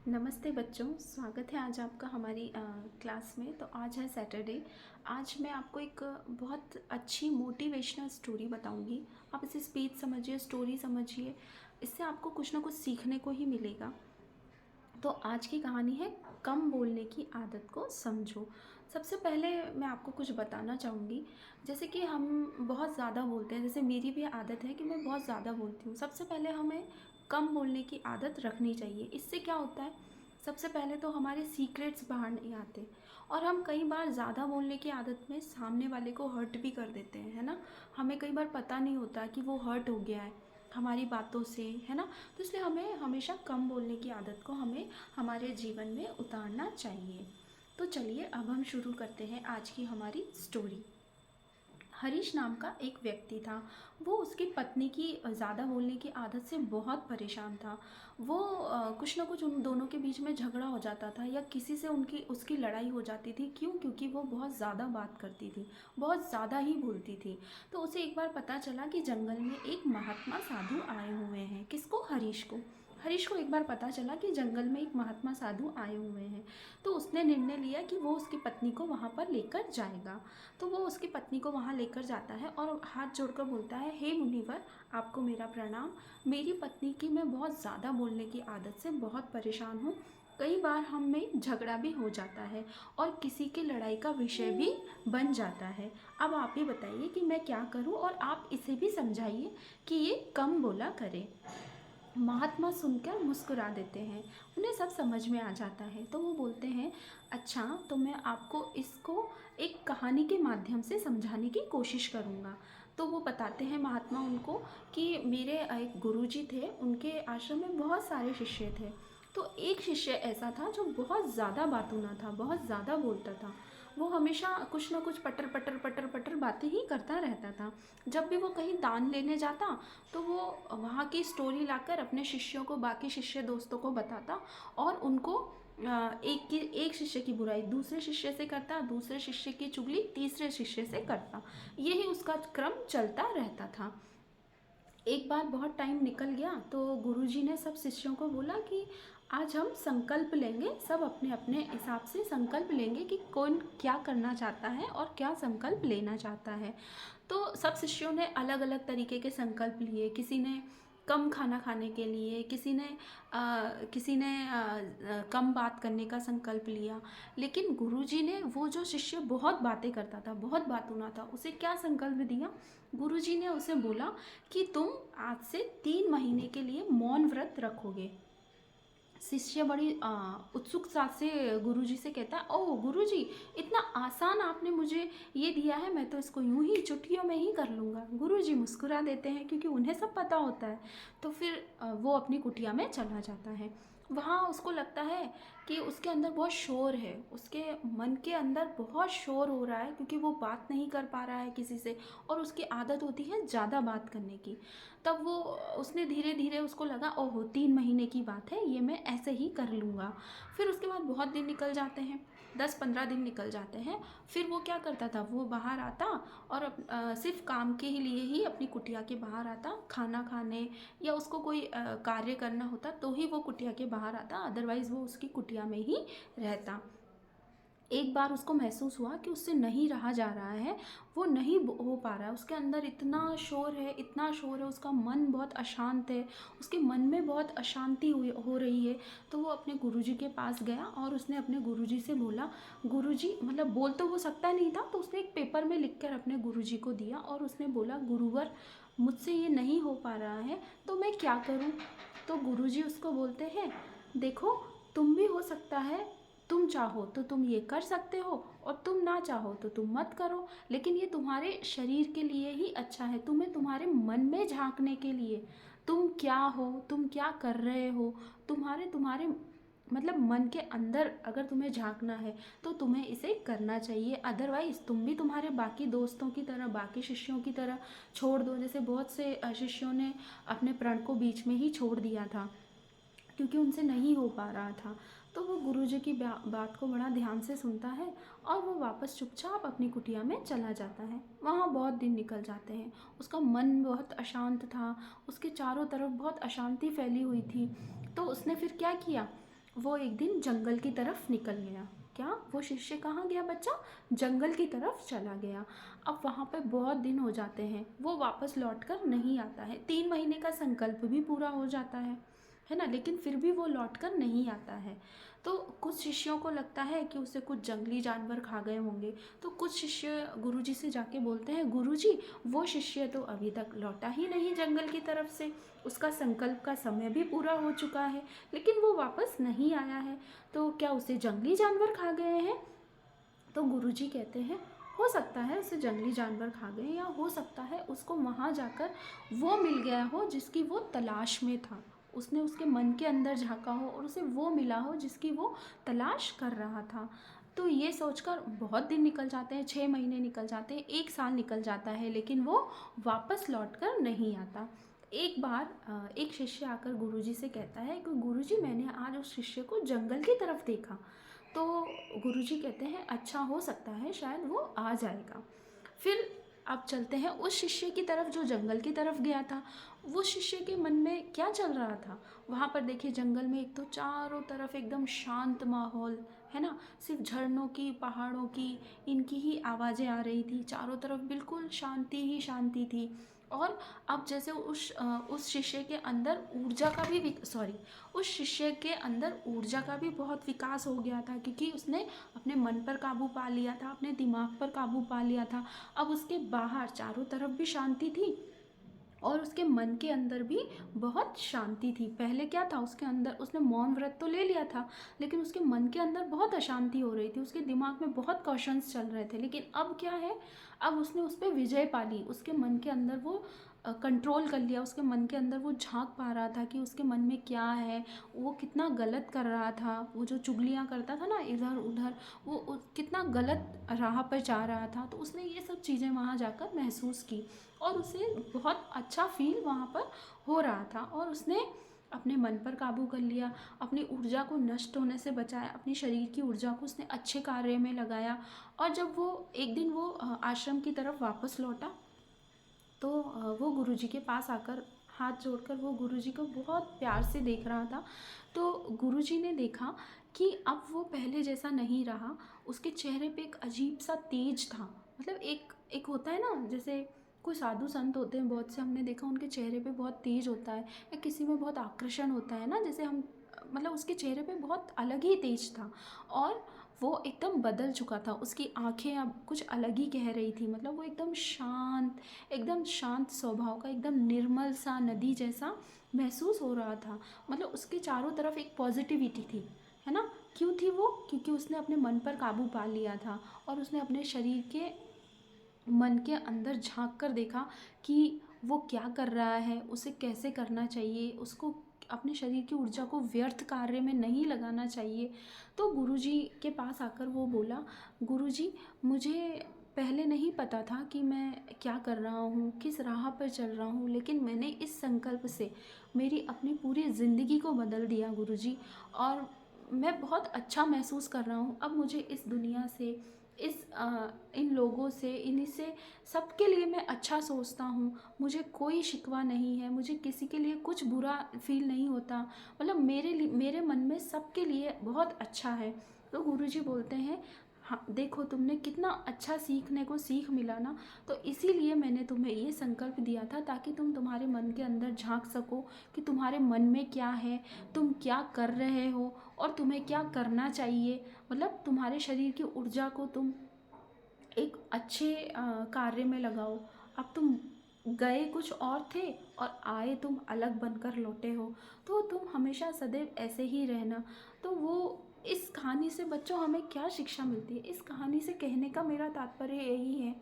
नमस्ते बच्चों, स्वागत है आज आपका हमारी क्लास में। तो आज है सैटरडे। आज मैं आपको एक बहुत अच्छी मोटिवेशनल स्टोरी बताऊंगी। आप इसे स्पीच समझिए, स्टोरी समझिए, इससे आपको कुछ ना कुछ सीखने को ही मिलेगा। तो आज की कहानी है कम बोलने की आदत को समझो। सबसे पहले मैं आपको कुछ बताना चाहूँगी। जैसे कि हम बहुत ज़्यादा बोलते हैं, जैसे मेरी भी आदत है कि मैं बहुत ज़्यादा बोलती हूँ। सबसे पहले हमें कम बोलने की आदत रखनी चाहिए। इससे क्या होता है, सबसे पहले तो हमारे सीक्रेट्स बाहर नहीं आते। और हम कई बार ज़्यादा बोलने की आदत में सामने वाले को हर्ट भी कर देते हैं, है ना। हमें कई बार पता नहीं होता कि वो हर्ट हो गया है हमारी बातों से, है ना। तो इसलिए हमें हमेशा कम बोलने की आदत को हमें हमारे जीवन में उतारना चाहिए। तो चलिए अब हम शुरू करते हैं आज की हमारी स्टोरी। हरीश नाम का एक व्यक्ति था। वो उसकी पत्नी की ज़्यादा बोलने की आदत से बहुत परेशान था। वो कुछ ना कुछ उन दोनों के बीच में झगड़ा हो जाता था या किसी से उनकी उसकी लड़ाई हो जाती थी। क्यों? क्योंकि वो बहुत ज़्यादा बात करती थी, बहुत ज़्यादा ही बोलती थी। तो उसे एक बार पता चला कि जंगल में एक महात्मा साधु आए हुए हैं। किसको? हरीश को। हरीश को एक बार पता चला कि जंगल में एक महात्मा साधु आए हुए हैं। तो उसने निर्णय लिया कि वो उसकी पत्नी को वहाँ पर लेकर जाएगा। तो वो उसकी पत्नी को वहाँ लेकर जाता है और हाथ जोड़कर बोलता है, हे मुनिवर, आपको मेरा प्रणाम। मेरी पत्नी की मैं बहुत ज़्यादा बोलने की आदत से बहुत परेशान हूँ। कई बार हम में झगड़ा भी हो जाता है और किसी की लड़ाई का विषय भी बन जाता है। अब आप ही बताइए कि मैं क्या करूं, और आप इसे भी समझाइए कि ये कम बोला करे। महात्मा सुनकर मुस्कुरा देते हैं, उन्हें सब समझ में आ जाता है। तो वो बोलते हैं, अच्छा, तो मैं आपको इसको एक कहानी के माध्यम से समझाने की कोशिश करूँगा। तो वो बताते हैं महात्मा उनको कि मेरे एक गुरुजी थे, उनके आश्रम में बहुत सारे शिष्य थे। तो एक शिष्य ऐसा था जो बहुत ज़्यादा बातूना था, बहुत ज़्यादा बोलता था। वो हमेशा कुछ ना कुछ पटर पटर पटर पटर बातें ही करता रहता था। जब भी वो कहीं दान लेने जाता तो वो वहाँ की स्टोरी लाकर अपने शिष्यों को, बाकी शिष्य दोस्तों को बताता और उनको एक शिष्य की बुराई दूसरे शिष्य से करता, दूसरे शिष्य की चुगली तीसरे शिष्य से करता। यही उसका क्रम चलता रहता था। एक बार बहुत टाइम निकल गया तो गुरुजी ने सब शिष्यों को बोला कि आज हम संकल्प लेंगे, सब अपने अपने हिसाब से संकल्प लेंगे कि कौन क्या करना चाहता है और क्या संकल्प लेना चाहता है। तो सब शिष्यों ने अलग अलग तरीके के संकल्प लिए। किसी ने कम खाना खाने के लिए, किसी ने कम बात करने का संकल्प लिया। लेकिन गुरुजी ने वो जो शिष्य बहुत बातें करता था, बहुत बातूना था, उसे क्या संकल्प दिया? गुरुजी ने उसे बोला कि तुम आज से 3 महीने के लिए मौन व्रत रखोगे। शिष्य बड़ी उत्सुकता से गुरुजी से कहता है, ओह गुरुजी, इतना आसान आपने मुझे ये दिया है, मैं तो इसको यूं ही चुटकियों में ही कर लूँगा। गुरुजी मुस्कुरा देते हैं क्योंकि उन्हें सब पता होता है। तो फिर वो अपनी कुटिया में चला जाता है। वहाँ उसको लगता है कि उसके अंदर बहुत शोर है, उसके मन के अंदर बहुत शोर हो रहा है क्योंकि वो बात नहीं कर पा रहा है किसी से, और उसकी आदत होती है ज़्यादा बात करने की। तब वो उसने धीरे धीरे उसको लगा, ओहो 3 महीने की बात है, ये मैं ऐसे ही कर लूँगा। फिर उसके बाद बहुत दिन निकल जाते हैं, 10-15 दिन निकल जाते हैं। फिर वो क्या करता था, वो बाहर आता और सिर्फ काम के ही लिए ही अपनी कुटिया के बाहर आता, खाना खाने या उसको कोई कार्य करना होता तो ही वो कुटिया के बाहर आता, अदरवाइज़ वो उसकी कुटिया में ही रहता। एक बार उसको महसूस हुआ कि उससे नहीं रहा जा रहा है, वो नहीं हो पा रहा है, उसके अंदर इतना शोर है, इतना शोर है, उसका मन बहुत अशांत है, उसके मन में बहुत अशांति हुई हो रही है। तो वो अपने गुरुजी के पास गया और उसने अपने गुरुजी से बोला, गुरुजी, मतलब बोल तो वो सकता नहीं था, तो उसने एक पेपर में लिख कर अपने गुरुजी को दिया और उसने बोला, गुरुवर, मुझसे ये नहीं हो पा रहा है, तो मैं क्या करूँ? तो गुरुजी उसको बोलते हैं, देखो, तुम भी हो सकता है, तुम चाहो तो तुम ये कर सकते हो और तुम ना चाहो तो तुम मत करो, लेकिन ये तुम्हारे शरीर के लिए ही अच्छा है, तुम्हें तुम्हारे मन में झांकने के लिए, तुम क्या हो, तुम क्या कर रहे हो, तुम्हारे तुम्हारे मतलब मन के अंदर अगर तुम्हें झांकना है तो तुम्हें इसे करना चाहिए। अदरवाइज़ तुम भी तुम्हारे बाकी दोस्तों की तरह, बाकी शिष्यों की तरह छोड़ दो। जैसे बहुत से शिष्यों ने अपने प्रण को बीच में ही छोड़ दिया था क्योंकि उनसे नहीं हो पा रहा था। तो वो गुरुजी की बात को बड़ा ध्यान से सुनता है और वो वापस चुपचाप अपनी कुटिया में चला जाता है। वहाँ बहुत दिन निकल जाते हैं, उसका मन बहुत अशांत था, उसके चारों तरफ बहुत अशांति फैली हुई थी। तो उसने फिर क्या किया, वो एक दिन जंगल की तरफ निकल गया। क्या वो शिष्य कहाँ गया बच्चा? जंगल की तरफ चला गया। अब वहाँ पे बहुत दिन हो जाते हैं, वो वापस लौट कर नहीं आता है। 3 महीने का संकल्प भी पूरा हो जाता है ना, लेकिन फिर भी वो लौट कर नहीं आता है। तो कुछ शिष्यों को लगता है कि उसे कुछ जंगली जानवर खा गए होंगे। तो कुछ शिष्य गुरुजी से जाके बोलते हैं, गुरुजी वो शिष्य तो अभी तक लौटा ही नहीं जंगल की तरफ से, उसका संकल्प का समय भी पूरा हो चुका है, लेकिन वो वापस नहीं आया है। तो क्या उसे जंगली जानवर खा गए हैं? तो गुरुजी कहते हैं, हो सकता है उसे जंगली जानवर खा गए, या हो सकता है उसको वहाँ जाकर वो मिल गया हो जिसकी वो तलाश में था। उसने उसके मन के अंदर झांका हो और उसे वो मिला हो जिसकी वो तलाश कर रहा था। तो ये सोचकर बहुत दिन निकल जाते हैं, 6 महीने निकल जाते हैं, 1 साल निकल जाता है, लेकिन वो वापस लौट कर नहीं आता। एक बार एक शिष्य आकर गुरुजी से कहता है कि गुरुजी मैंने आज उस शिष्य को जंगल की तरफ देखा। तो गुरुजी कहते हैं, अच्छा हो सकता है शायद वो आ जाएगा। फिर अब चलते हैं उस शिष्य की तरफ जो जंगल की तरफ गया था। वो शिष्य के मन में क्या चल रहा था? वहाँ पर देखिए जंगल में एक तो चारों तरफ एकदम शांत माहौल है ना, सिर्फ झरनों की, पहाड़ों की, इनकी ही आवाज़ें आ रही थी। चारों तरफ बिल्कुल शांति ही शांति थी। और अब जैसे उस शिष्य के अंदर ऊर्जा का भी सॉरी उस शिष्य के अंदर ऊर्जा का भी बहुत विकास हो गया था, क्योंकि उसने अपने मन पर काबू पा लिया था, अपने दिमाग पर काबू पा लिया था। अब उसके बाहर चारों तरफ भी शांति थी और उसके मन के अंदर भी बहुत शांति थी। पहले क्या था, उसके अंदर उसने मौन व्रत तो ले लिया था, लेकिन उसके मन के अंदर बहुत अशांति हो रही थी, उसके दिमाग में बहुत क्वेश्चंस चल रहे थे। लेकिन अब क्या है, अब उसने उस पर विजय पा ली। उसके मन के अंदर वो कंट्रोल कर लिया, उसके मन के अंदर वो झांक पा रहा था कि उसके मन में क्या है, वो कितना गलत कर रहा था, वो जो चुगलियाँ करता था ना इधर उधर, वो कितना गलत राह पर जा रहा था। तो उसने ये सब चीज़ें वहाँ जाकर महसूस की और उसे बहुत अच्छा फील वहाँ पर हो रहा था। और उसने अपने मन पर काबू कर लिया, अपनी ऊर्जा को नष्ट होने से बचाया, अपनी शरीर की ऊर्जा को उसने अच्छे कार्य में लगाया। और जब वो एक दिन वो आश्रम की तरफ वापस लौटा, तो वो गुरुजी के पास आकर हाथ जोड़कर वो गुरुजी को बहुत प्यार से देख रहा था। तो गुरुजी ने देखा कि अब वो पहले जैसा नहीं रहा, उसके चेहरे पे एक अजीब सा तेज था। मतलब एक एक होता है ना, जैसे कोई साधु संत होते हैं बहुत से, हमने देखा उनके चेहरे पे बहुत तेज होता है, या किसी में बहुत आकर्षण होता है ना, जैसे हम मतलब उसके चेहरे पे बहुत अलग ही तेज था। और वो एकदम बदल चुका था, उसकी आंखें अब कुछ अलग ही कह रही थी। मतलब वो एकदम शांत स्वभाव का, एकदम निर्मल सा नदी जैसा महसूस हो रहा था। मतलब उसके चारों तरफ एक पॉजिटिविटी थी, है ना। क्यों थी वो? क्योंकि उसने अपने मन पर काबू पा लिया था और उसने अपने शरीर के मन के अंदर झांक कर देखा कि वो क्या कर रहा है, उसे कैसे करना चाहिए, उसको अपने शरीर की ऊर्जा को व्यर्थ कार्य में नहीं लगाना चाहिए। तो गुरुजी के पास आकर वो बोला, गुरुजी मुझे पहले नहीं पता था कि मैं क्या कर रहा हूँ, किस राह पर चल रहा हूँ, लेकिन मैंने इस संकल्प से मेरी अपनी पूरी ज़िंदगी को बदल दिया गुरुजी। और मैं बहुत अच्छा महसूस कर रहा हूँ। अब मुझे इस दुनिया से, इन लोगों से, इन्हीं से, सबके लिए मैं अच्छा सोचता हूँ। मुझे कोई शिकवा नहीं है, मुझे किसी के लिए कुछ बुरा फील नहीं होता। मतलब मेरे मन में सबके लिए बहुत अच्छा है। तो गुरुजी बोलते हैं, हाँ देखो तुमने कितना अच्छा सीखने को सीख मिला ना, तो इसीलिए मैंने तुम्हें ये संकल्प दिया था, ताकि तुम्हारे मन के अंदर झांक सको कि तुम्हारे मन में क्या है, तुम क्या कर रहे हो और तुम्हें क्या करना चाहिए। मतलब तुम्हारे शरीर की ऊर्जा को तुम एक अच्छे कार्य में लगाओ। अब तुम गए कुछ और थे और आए तुम अलग बनकर लौटे हो, तो तुम हमेशा सदैव ऐसे ही रहना। तो वो इस कहानी से बच्चों हमें क्या शिक्षा मिलती है? इस कहानी से कहने का मेरा तात्पर्य यही है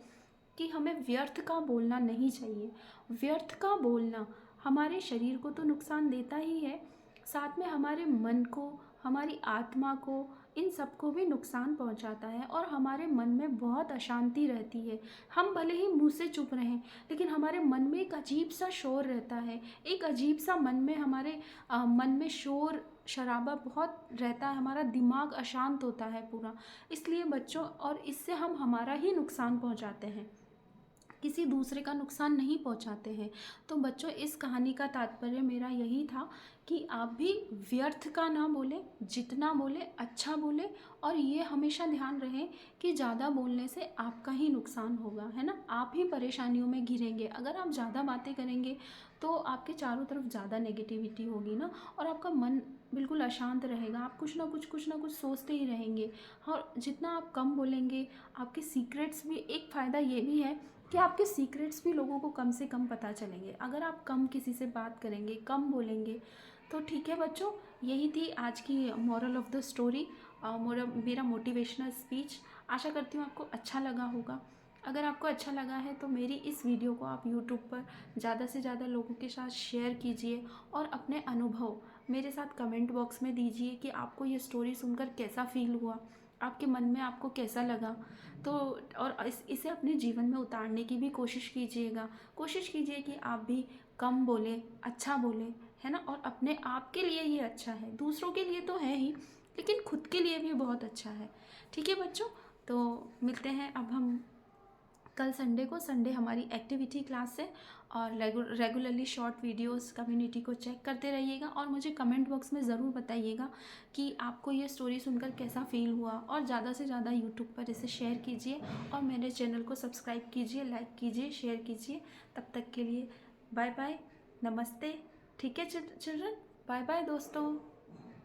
कि हमें व्यर्थ का बोलना नहीं चाहिए। व्यर्थ का बोलना हमारे शरीर को तो नुकसान देता ही है, साथ में हमारे मन को, हमारी आत्मा को, इन सबको भी नुकसान पहुंचाता है और हमारे मन में बहुत अशांति रहती है। हम भले ही मुंह से चुप रहें, लेकिन हमारे मन में एक अजीब सा शोर रहता है, एक अजीब सा मन में हमारे मन में शोर शराबा बहुत रहता है, हमारा दिमाग अशांत होता है पूरा। इसलिए बच्चों, और इससे हम हमारा ही नुकसान पहुंचाते हैं। किसी दूसरे का नुकसान नहीं पहुंचाते हैं। तो बच्चों, इस कहानी का तात्पर्य मेरा यही था कि आप भी व्यर्थ का ना बोलें, जितना बोले अच्छा बोले, और ये हमेशा ध्यान रहे कि ज़्यादा बोलने से आपका ही नुकसान होगा, है ना। आप ही परेशानियों में घिरेंगे। अगर आप ज़्यादा बातें करेंगे तो आपके चारों तरफ ज़्यादा नेगेटिविटी होगी ना, और आपका मन बिल्कुल अशांत रहेगा। आप कुछ ना कुछ सोचते ही रहेंगे। और जितना आप कम बोलेंगे, आपके सीक्रेट्स भी, एक फ़ायदा ये भी है कि आपके सीक्रेट्स भी लोगों को कम से कम पता चलेंगे। अगर आप कम किसी से बात करेंगे, कम बोलेंगे, तो ठीक है बच्चों, यही थी आज की मॉरल ऑफ द स्टोरी, मेरा मोटिवेशनल स्पीच। आशा करती हूँ आपको अच्छा लगा होगा। अगर आपको अच्छा लगा है तो मेरी इस वीडियो को आप यूट्यूब पर ज़्यादा से ज़्यादा लोगों के साथ शेयर कीजिए, और अपने अनुभव मेरे साथ कमेंट बॉक्स में दीजिए कि आपको ये स्टोरी सुनकर कैसा फ़ील हुआ, आपके मन में आपको कैसा लगा। तो और इसे अपने जीवन में उतारने की भी कोशिश कीजिएगा। कोशिश कीजिए कि आप भी कम बोलें, अच्छा बोलें, है ना। और अपने आप के लिए ये अच्छा है, दूसरों के लिए तो है ही, लेकिन खुद के लिए भी बहुत अच्छा है। ठीक है बच्चों, तो मिलते हैं अब हम कल संडे को। संडे हमारी एक्टिविटी क्लास है, और रेगुलरली शॉर्ट वीडियोस कम्युनिटी को चेक करते रहिएगा, और मुझे कमेंट बॉक्स में ज़रूर बताइएगा कि आपको ये स्टोरी सुनकर कैसा फ़ील हुआ। और ज़्यादा से ज़्यादा यूट्यूब पर इसे शेयर कीजिए, और मेरे चैनल को सब्सक्राइब कीजिए, लाइक कीजिए, शेयर कीजिए। तब तक के लिए बाय बाय, नमस्ते। ठीक है चिल्ड्रन, बाय बाय दोस्तों।